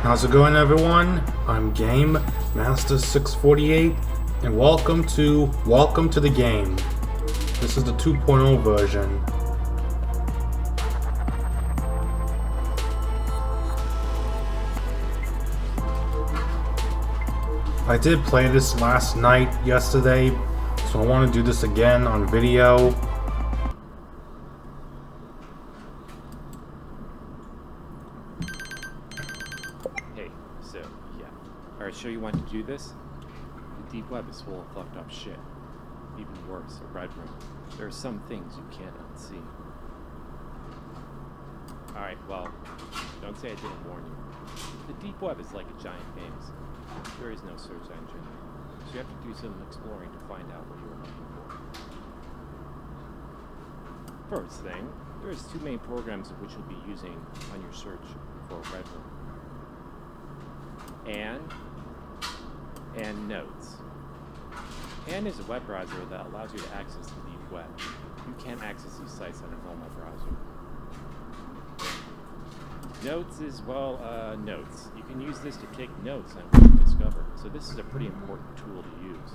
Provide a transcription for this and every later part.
How's it going, everyone? I'm Game Master 648, and welcome to the game. This is the 2.0 version. I did play this last night, yesterday, so I want to do this again on video. Hey, so, yeah. Alright, sure you want to do this? The deep web is full of fucked up shit. Even worse, a red room. There are some things you can't unsee. Alright, well, don't say I didn't warn you. The deep web is like a giant maze. There is no search engine, so you have to do some exploring to find out what you are looking for. First thing, there is two main programs of which you'll be using on your search for a red room. and Notes. And is a web browser that allows you to access the deep web. You can't access these sites on a normal browser. Notes is, well, notes. You can use this to take notes on what you discover, so this is a pretty important tool to use.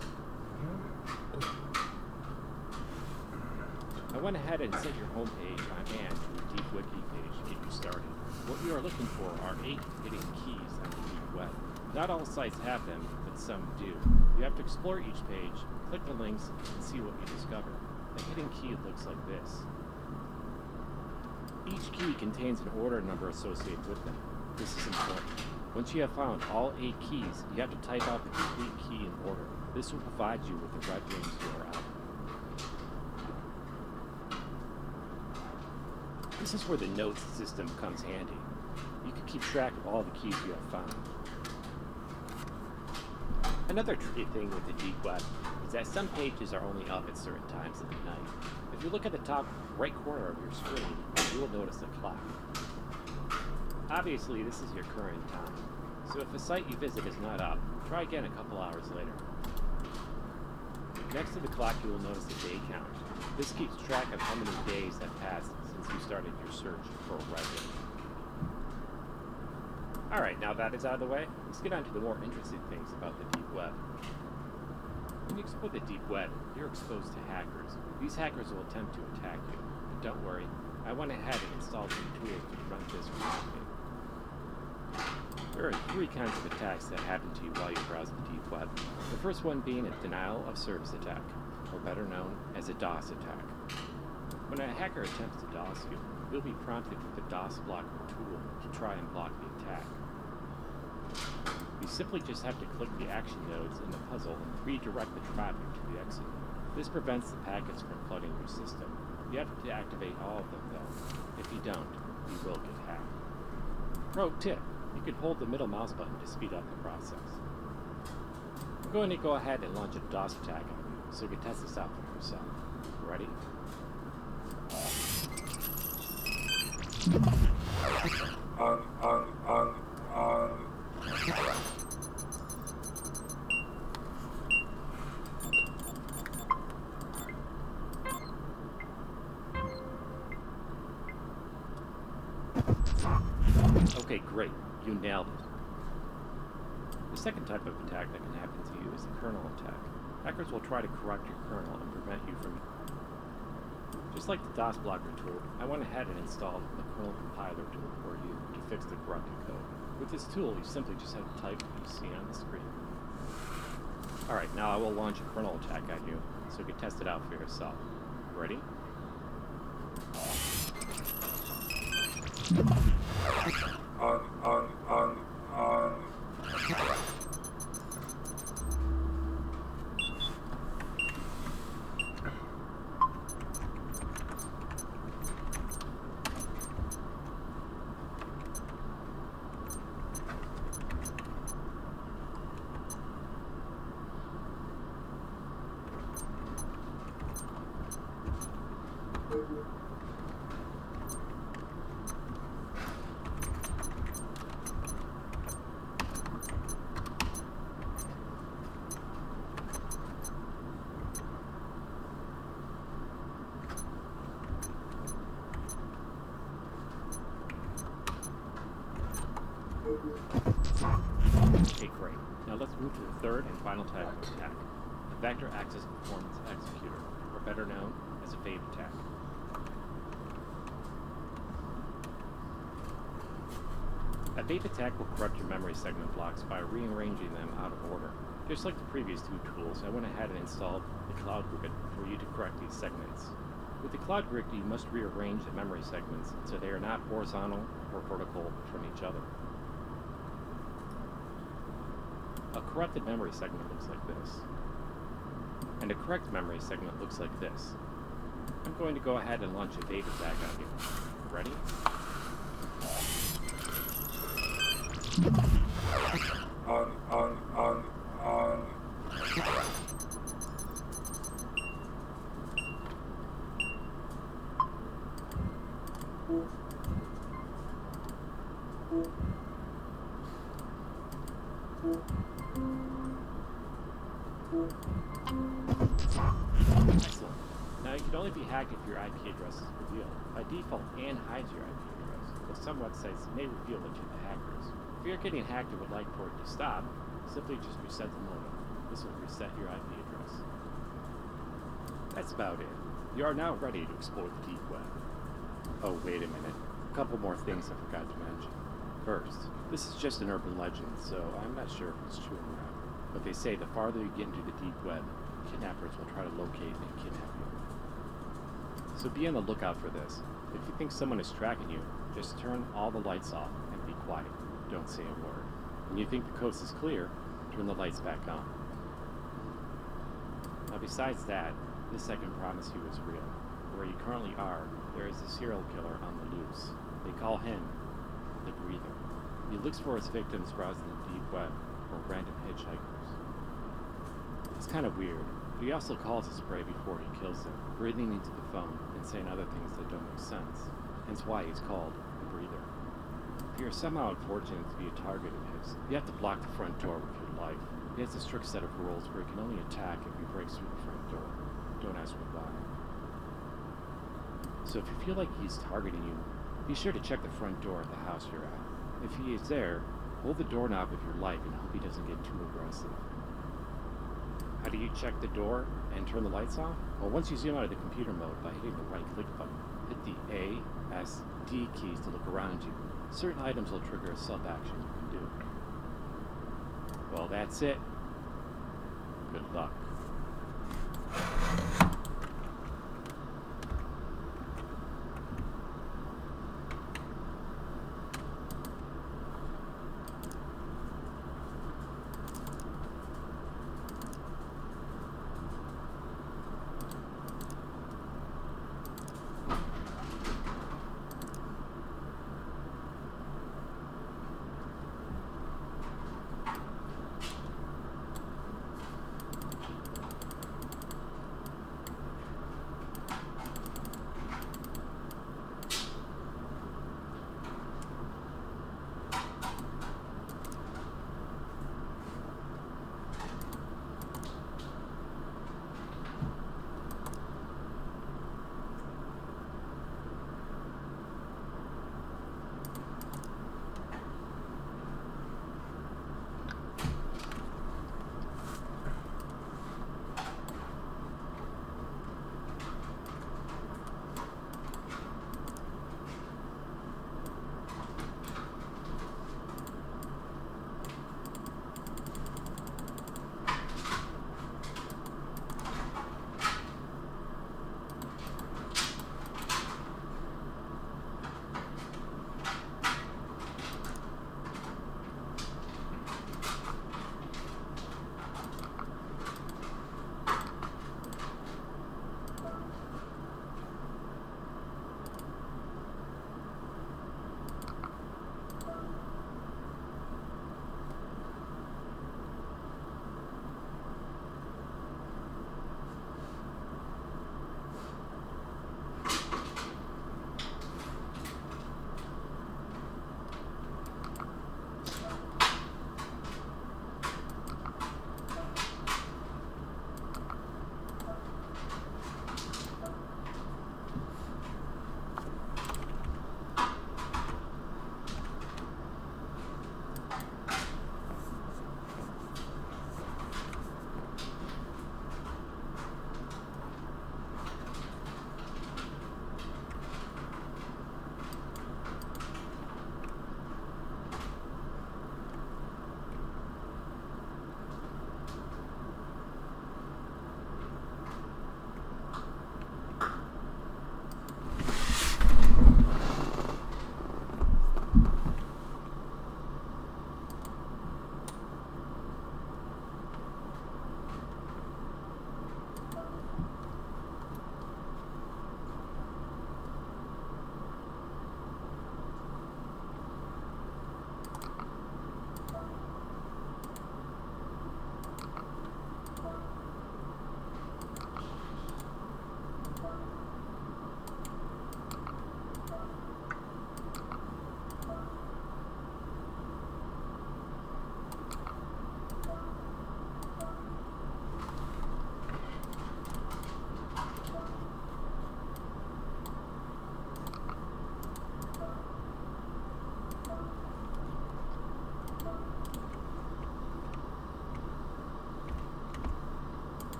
I went ahead and set your homepage on hand to a deep wiki page to get you started. What you are looking for are 8 hidden keys on the deep web. Not all sites have them, but some do. You have to explore each page, click the links, and see what you discover. The hidden key looks like this. Each key contains an order number associated with them. This is important. Once you have found all 8 keys, you have to type out the complete key in order. This will provide you with the red rooms you are after. This is where the notes system comes handy. You can keep track of all the keys you have found. Another tricky thing with the deep web is that some pages are only up at certain times of the night. If you look at the top right corner of your screen, you will notice a clock. Obviously, this is your current time, so if a site you visit is not up, try again a couple hours later. Next to the clock, you will notice a day count. This keeps track of how many days have passed since you started your search for a red room. Alright, now that is out of the way, let's get on to the more interesting things about the deep web. When you explore the deep web, you're exposed to hackers. These hackers will attempt to attack you. But don't worry, I went ahead and installed some tools to prevent this from happening. There are 3 kinds of attacks that happen to you while you browse the deep web. The first one being a denial of service attack, or better known as a DOS attack. When a hacker attempts to DOS you, you'll be prompted with the DOS blocker tool to try and block the attack. You simply just have to click the action nodes in the puzzle and redirect the traffic to the exit. This prevents the packets from flooding your system. You have to activate all of them though. If you don't, you will get hacked. Pro tip, you can hold the middle mouse button to speed up the process. I'm going to go ahead and launch a DOS attack on you, so you can test this out for yourself. Ready? Okay, great. You nailed it. The second type of attack that can happen to you is the kernel attack. Hackers will try to corrupt your kernel and prevent you from... Just like the DOS blocker tool, I went ahead and installed the kernel compiler tool for you to fix the corrupted code. With this tool, you simply just have to type what you see on the screen. Alright, now I will launch a kernel attack on you, so you can test it out for yourself. Ready? Okay, great. Now let's move to the third and final type of attack, the Vector Axis Performance Executor, or better known as a VAPE attack. A VAPE attack will corrupt your memory segment blocks by rearranging them out of order. Just like the previous two tools, I went ahead and installed the Cloud Grid for you to correct these segments. With the Cloud Grid, you must rearrange the memory segments so they are not horizontal or vertical from each other. A corrupted memory segment looks like this. And a correct memory segment looks like this. I'm going to go ahead and launch a VAPE attack on you. Ready? Excellent. Now you can only be hacked if your IP address is revealed. By default, Anne hides your IP address, though some websites may reveal it to the hackers. If you're getting hacked and would like for it to stop, simply just reset the modem. This will reset your IP address. That's about it. You are now ready to explore the deep web. Oh, wait a minute. A couple more things I forgot to mention. First, this is just an urban legend, so I'm not sure if it's true or not. But they say the farther you get into the deep web, kidnappers will try to locate and kidnap you. So be on the lookout for this. If you think someone is tracking you, just turn all the lights off and be quiet. Don't say a word. When you think the coast is clear, turn the lights back on. Now besides that, this I can promise you is real. Where you currently are, there is a serial killer on the loose. They call him the Breather. He looks for his victims browsing the deep web or random hitchhikers. It's kind of weird, but he also calls his prey before he kills them, breathing into the phone and saying other things that don't make sense. Hence why he's called the Breather. If you're somehow unfortunate to be a target of his, you have to block the front door with your life. He has a strict set of rules where he can only attack if he breaks through the front door. Don't ask me why. So if you feel like he's targeting you, be sure to check the front door at the house you're at. If he is there, hold the doorknob with your life and hope he doesn't get too aggressive. How do you check the door and turn the lights off? Well, once you zoom out of the computer mode by hitting the right-click button, hit the A, S, D keys to look around you. Certain items will trigger a sub-action you can do. Well, that's it. Good luck.